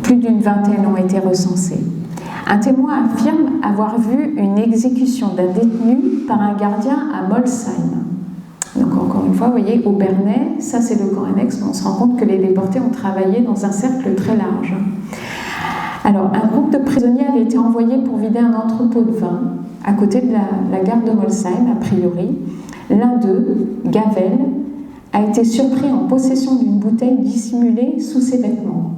C: plus d'une vingtaine ont été recensées. Un témoin affirme avoir vu une exécution d'un détenu par un gardien à Molsheim. Donc encore une fois, vous voyez, au Bernais, ça c'est le camp annexe, mais on se rend compte que les déportés ont travaillé dans un cercle très large. Alors, un groupe de prisonniers avait été envoyé pour vider un entrepôt de vin à côté de la gare de Molsheim, a priori. L'un d'eux, Gavel, a été surpris en possession d'une bouteille dissimulée sous ses vêtements.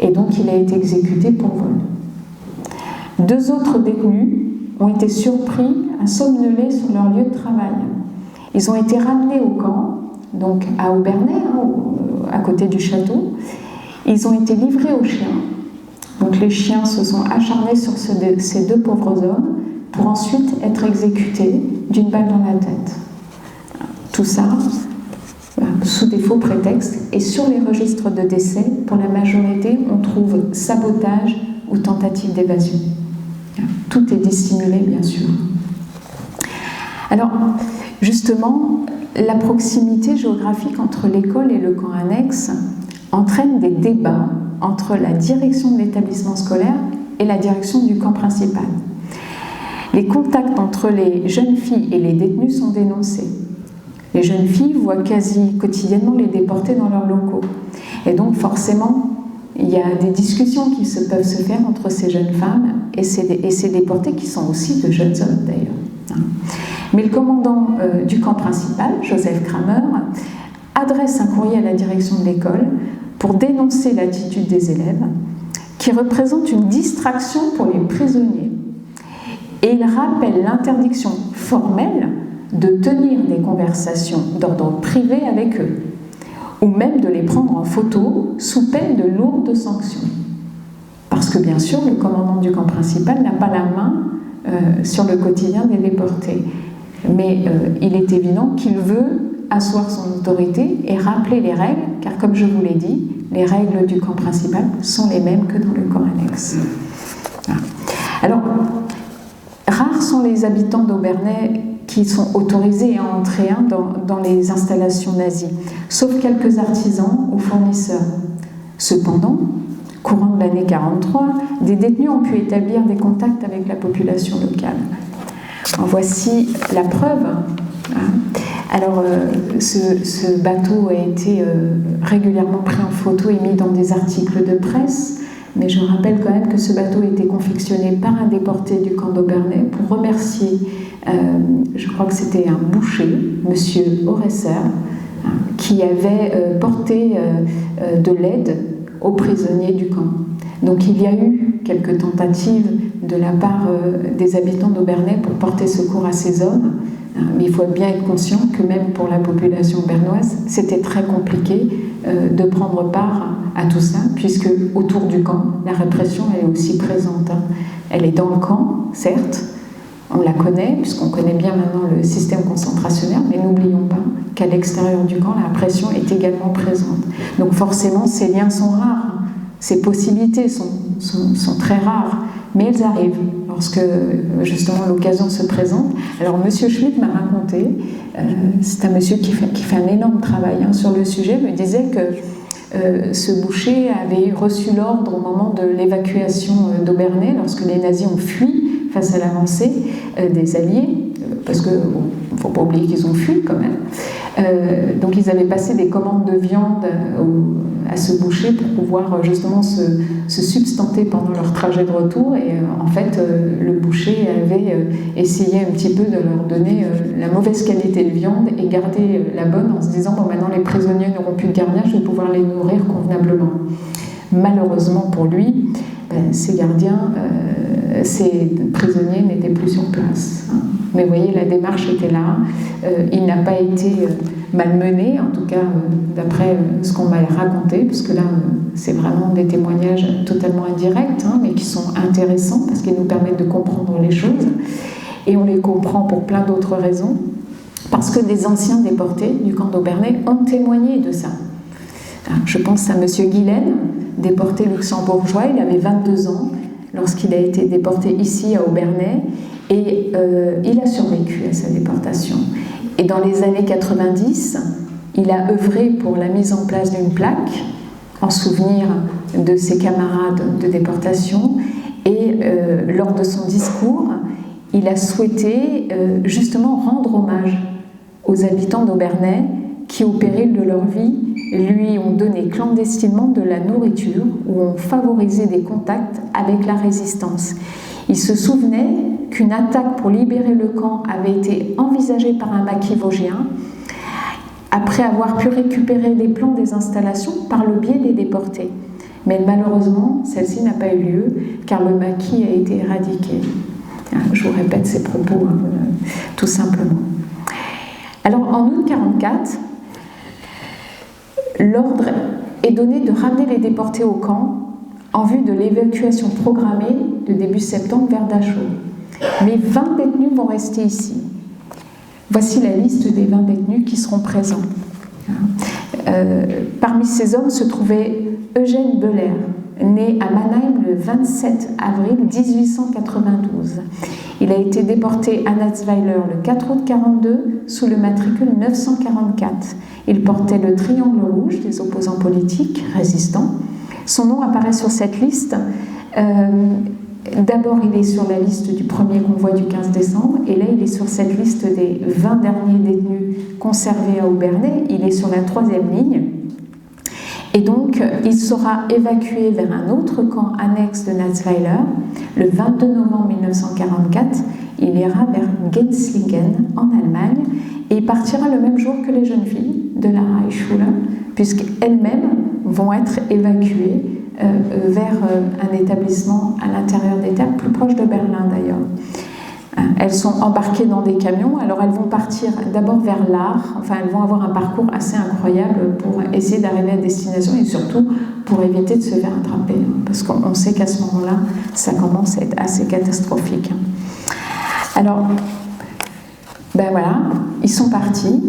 C: Et donc, il a été exécuté pour vol. 2 autres détenus ont été surpris à somnoler sur leur lieu de travail. Ils ont été ramenés au camp, donc à Obernai, à côté du château. Ils ont été livrés aux chiens. Donc les chiens se sont acharnés sur ces 2 pauvres hommes pour ensuite être exécutés d'une balle dans la tête. Tout ça sous des faux prétextes. Et sur les registres de décès, pour la majorité, on trouve sabotage ou tentative d'évasion. Tout est dissimulé, bien sûr. Alors, justement, la proximité géographique entre l'école et le camp annexe entraîne des débats entre la direction de l'établissement scolaire et la direction du camp principal. Les contacts entre les jeunes filles et les détenus sont dénoncés. Les jeunes filles voient quasi quotidiennement les déportés dans leurs locaux. Et donc forcément, il y a des discussions qui peuvent se faire entre ces jeunes femmes et ces déportés qui sont aussi de jeunes hommes d'ailleurs. Mais le commandant du camp principal, Joseph Kramer, adresse un courrier à la direction de l'école pour dénoncer l'attitude des élèves qui représente une distraction pour les prisonniers. Et il rappelle l'interdiction formelle de tenir des conversations d'ordre privé avec eux, ou même de les prendre en photo sous peine de lourdes sanctions. Parce que bien sûr, le commandant du camp principal n'a pas la main sur le quotidien des déportés. Mais il est évident qu'il veut asseoir son autorité et rappeler les règles, car comme je vous l'ai dit, les règles du camp principal sont les mêmes que dans le camp annexe. Voilà. Alors, rares sont les habitants d'Obernai qui sont autorisés à entrer dans les installations nazies, sauf quelques artisans ou fournisseurs. Cependant, courant de l'année 1943, des détenus ont pu établir des contacts avec la population locale. En voici la preuve. Alors, ce bateau a été régulièrement pris en photo et mis dans des articles de presse, mais je rappelle quand même que ce bateau a été confectionné par un déporté du camp d'Obernai pour remercier, je crois que c'était un boucher, monsieur Oresser, qui avait porté de l'aide aux prisonniers du camp. Donc il y a eu quelques tentatives de la part des habitants d'Obernai pour porter secours à ces hommes, Mais il faut bien être conscient que même pour la population bernoise, c'était très compliqué de prendre part à tout ça, puisque autour du camp, la répression elle est aussi présente. Elle est dans le camp, certes, on la connaît, puisqu'on connaît bien maintenant le système concentrationnaire, mais n'oublions pas qu'à l'extérieur du camp, la répression est également présente. Donc forcément, ces liens sont rares, ces possibilités sont très rares, mais elles arrivent lorsque justement l'occasion se présente. Alors monsieur Schmitt m'a raconté, c'est un monsieur qui fait un énorme travail sur le sujet, me disait que ce boucher avait reçu l'ordre au moment de l'évacuation d'Aubernais, lorsque les nazis ont fui face à l'avancée des Alliés, parce qu'il ne faut pas oublier qu'ils ont fui quand même. Donc ils avaient passé des commandes de viande à ce boucher pour pouvoir justement se substanter pendant leur trajet de retour, et en fait le boucher avait essayé un petit peu de leur donner la mauvaise qualité de viande et garder la bonne, en se disant bon, maintenant les prisonniers n'auront plus de gardiens, je vais pouvoir les nourrir convenablement. Malheureusement pour lui, ces gardiens, ces prisonniers n'étaient plus sur place. Mais vous voyez, la démarche était là. Il n'a pas été malmené, en tout cas d'après ce qu'on m'a raconté, puisque là, c'est vraiment des témoignages totalement indirects, mais qui sont intéressants parce qu'ils nous permettent de comprendre les choses. Et on les comprend pour plein d'autres raisons, parce que des anciens déportés du camp d'Aubernais ont témoigné de ça. Je pense à M. Guilaine, déporté luxembourgeois, il avait 22 ans lorsqu'il a été déporté ici à Aubernais, et il a survécu à sa déportation. Et dans les années 90, il a œuvré pour la mise en place d'une plaque en souvenir de ses camarades de déportation, et lors de son discours, il a souhaité justement rendre hommage aux habitants d'Aubernais qui, au péril de leur vie, lui ont donné clandestinement de la nourriture ou ont favorisé des contacts avec la résistance. Il se souvenait qu'une attaque pour libérer le camp avait été envisagée par un maquis vosgien après avoir pu récupérer les plans des installations par le biais des déportés. Mais malheureusement, celle-ci n'a pas eu lieu car le maquis a été éradiqué. Je vous répète ces propos, tout simplement. Alors en août 1944, l'ordre est donné de ramener les déportés au camp en vue de l'évacuation programmée de début septembre vers Dachau. Mais 20 détenus vont rester ici. Voici la liste des 20 détenus qui seront présents. Parmi ces hommes se trouvait Eugène Beuler, né à Mannheim le 27 avril 1892. Il a été déporté à Natzweiler le 4 août 1942 sous le matricule 944. Il portait le triangle rouge des opposants politiques résistants. Son nom apparaît sur cette liste. D'abord, il est sur la liste du premier convoi du 15 décembre, et là, il est sur cette liste des 20 derniers détenus conservés à Aubernais. Il est sur la 3e ligne. Et donc, il sera évacué vers un autre camp annexe de Natzweiler. Le 22 novembre 1944, il ira vers Genslingen, en Allemagne, et il partira le même jour que les jeunes filles de la Reichsschule, puisqu'elles-mêmes vont être évacuées vers un établissement à l'intérieur des terres, plus proche de Berlin d'ailleurs. Elles sont embarquées dans des camions, alors elles vont partir d'abord vers l'Aar, enfin elles vont avoir un parcours assez incroyable pour essayer d'arriver à destination et surtout pour éviter de se faire attraper, parce qu'on sait qu'à ce moment-là, ça commence à être assez catastrophique. Alors, ben voilà, ils sont partis,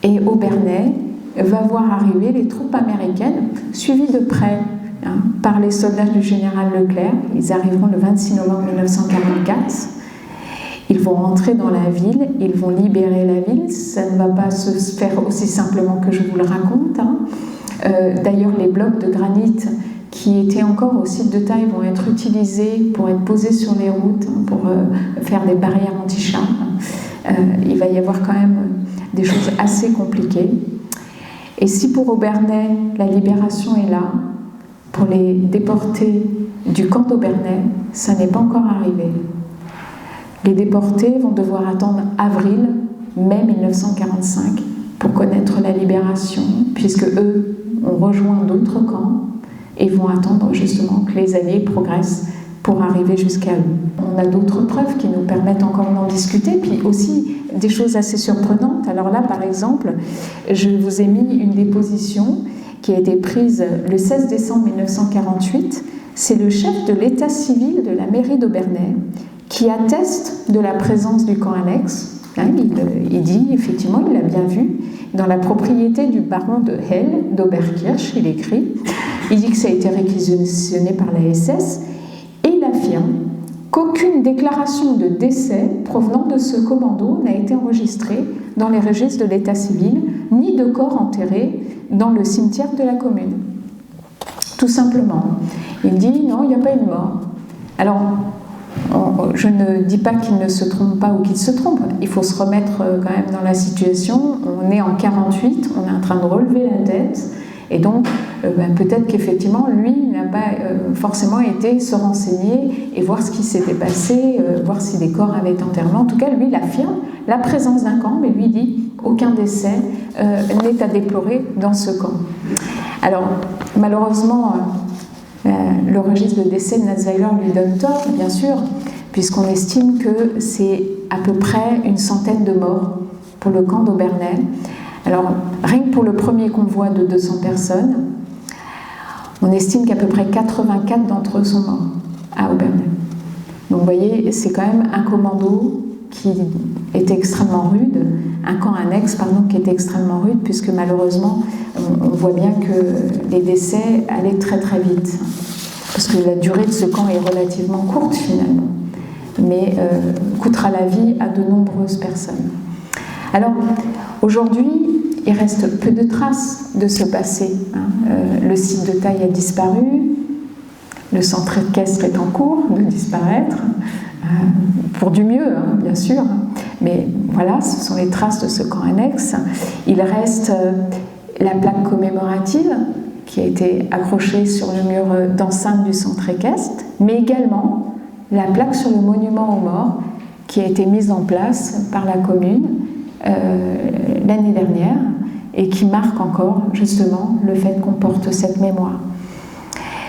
C: et Aubernais va voir arriver les troupes américaines, suivies de près par les soldats du général Leclerc. Ils arriveront le 26 novembre 1944. Ils vont rentrer dans la ville, ils vont libérer la ville. Ça ne va pas se faire aussi simplement que je vous le raconte. D'ailleurs, les blocs de granit qui étaient encore au site de taille vont être utilisés pour être posés sur les routes, pour faire des barrières anti-chars. Il va y avoir quand même des choses assez compliquées. Et si pour Aubernais, la libération est là, pour les déportés du camp d'Aubernais, ça n'est pas encore arrivé. Les déportés vont devoir attendre avril-mai 1945 pour connaître la libération, puisque eux ont rejoint d'autres camps et vont attendre justement que les Alliés progressent pour arriver jusqu'à eux. On a d'autres preuves qui nous permettent encore d'en discuter, puis aussi des choses assez surprenantes. Alors là, par exemple, je vous ai mis une déposition qui a été prise le 16 décembre 1948. C'est le chef de l'état civil de la mairie d'Obernai qui atteste de la présence du camp annexe. Il dit, effectivement, il l'a bien vu, dans la propriété du baron de Hell, d'Oberkirch, il écrit. Il dit que ça a été réquisitionné par la SS et il affirme qu'aucune déclaration de décès provenant de ce commando n'a été enregistrée dans les registres de l'état civil, ni de corps enterrés dans le cimetière de la commune. Tout simplement. Il dit non, il n'y a pas eu de mort. Alors, je ne dis pas qu'il ne se trompe pas ou qu'il se trompe. Il faut se remettre quand même dans la situation. On est en 48, on est en train de relever la tête. Et donc, peut-être qu'effectivement, lui n'a pas forcément été se renseigner et voir ce qui s'était passé, voir si des corps avaient été enterrés. En tout cas, lui, il affirme la présence d'un camp, mais lui dit aucun décès n'est à déplorer dans ce camp. Alors, malheureusement, le registre de décès de Natzweiler lui donne tort, bien sûr, puisqu'on estime que c'est à peu près une centaine de morts pour le camp d'Obernai. Alors, rien que pour le premier convoi de 200 personnes, on estime qu'à peu près 84 d'entre eux sont morts à Obernai. Donc, vous voyez, c'est quand même un commando qui était extrêmement rude, un camp annexe, pardon, qui était extrêmement rude, puisque malheureusement, on voit bien que les décès allaient très très vite, parce que la durée de ce camp est relativement courte finalement, mais coûtera la vie à de nombreuses personnes. Alors, aujourd'hui, il reste peu de traces de ce passé. Le site de taille a disparu, le centre équestre est en cours de disparaître, pour du mieux, bien sûr, mais voilà, ce sont les traces de ce camp annexe. Il reste la plaque commémorative qui a été accrochée sur le mur d'enceinte du centre équestre, mais également la plaque sur le monument aux morts qui a été mise en place par la commune l'année dernière et qui marque encore justement le fait qu'on porte cette mémoire.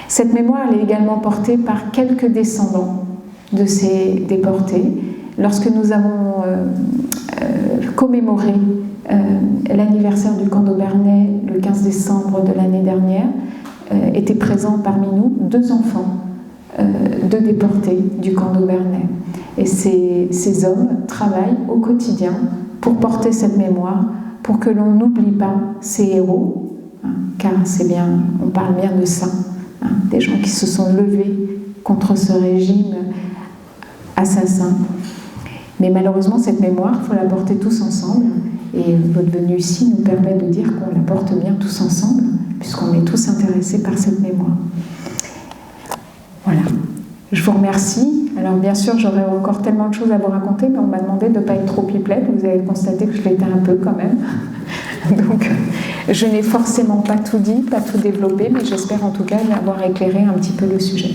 C: Cette mémoire elle est également portée par quelques descendants de ces déportés. Lorsque nous avons commémoré l'anniversaire du camp d'Obernai le 15 décembre de l'année dernière, étaient présents parmi nous 2 enfants de déportés du camp d'Obernai. Et ces hommes travaillent au quotidien pour porter cette mémoire, pour que l'on n'oublie pas ces héros, car c'est bien, on parle bien de ça, des gens qui se sont levés contre ce régime assassin. Mais malheureusement, cette mémoire, il faut la porter tous ensemble. Et votre venue ici nous permet de dire qu'on la porte bien tous ensemble, puisqu'on est tous intéressés par cette mémoire. Voilà. Je vous remercie. Alors bien sûr, j'aurais encore tellement de choses à vous raconter, mais on m'a demandé de ne pas être trop pipelette. Vous avez constaté que je l'étais un peu quand même. Donc, je n'ai forcément pas tout dit, pas tout développé, mais j'espère en tout cas avoir éclairé un petit peu le sujet.